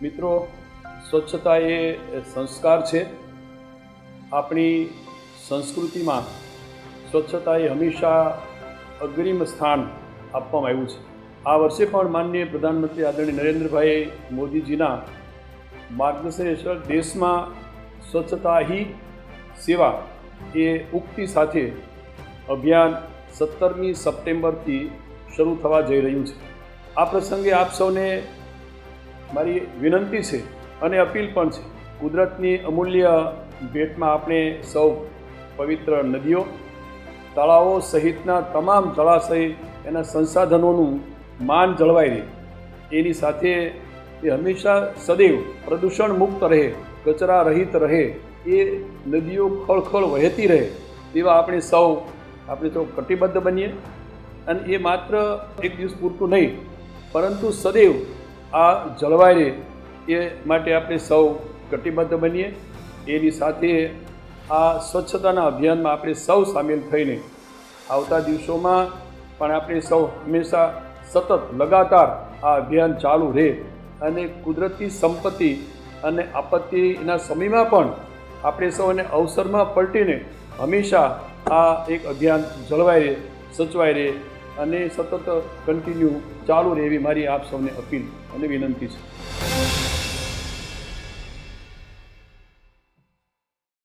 મિત્રો, સ્વચ્છતા એ સંસ્કાર છે. આપણી સંસ્કૃતિમાં સ્વચ્છતા એ હંમેશા અગ્રીમ સ્થાન આપવામાં આવ્યું છે. આ વર્ષે પણ માનનીય પ્રધાનમંત્રી આદરણીય નરેન્દ્રભાઈ મોદીજીના માર્ગદર્શન હેઠળ દેશમાં સ્વચ્છતા હી સેવા એ ઉક્તિ સાથે અભિયાન 17મી સપ્ટેમ્બરથી શરૂ થવા જઈ રહ્યું છે. આ પ્રસંગે આપ સૌને મારી વિનંતી છે અને અપીલ પણ છે. કુદરતની અમૂલ્ય ભેટમાં આપણે સૌ પવિત્ર નદીઓ, તળાવો સહિતના તમામ જળાશય એના સંસાધનોનું માન જળવાઈ રહે, એની સાથે એ હંમેશા સદૈવ પ્રદૂષણ મુક્ત રહે, કચરા રહિત રહે, એ નદીઓ ખળખળ વહેતી રહે તેવા આપણે સૌ કટિબદ્ધ બનીએ. અને એ માત્ર એક દિવસ પૂરતું નહીં, પરંતુ સદૈવ આ જળવાઈ રહે એ માટે આપણે સૌ કટિબદ્ધ બનીએ. એની સાથે આ સ્વચ્છતાના અભિયાનમાં આપણે સૌ સામેલ થઈને આવતા દિવસોમાં પણ આપણે સૌ હંમેશા સતત લગાતાર આ અભિયાન ચાલુ રહે અને કુદરતી સંપત્તિ અને આપત્તિના સમયમાં પણ આપણે સૌ એને અવસરમાં પલટીને હંમેશા આ એક અભિયાન જળવાઈ રહે, સચવાઈ રહે અને સતત કન્ટિન્યુ ચાલુ રહે એવી મારી આપ સૌને અપીલ અને વિનંતી છે.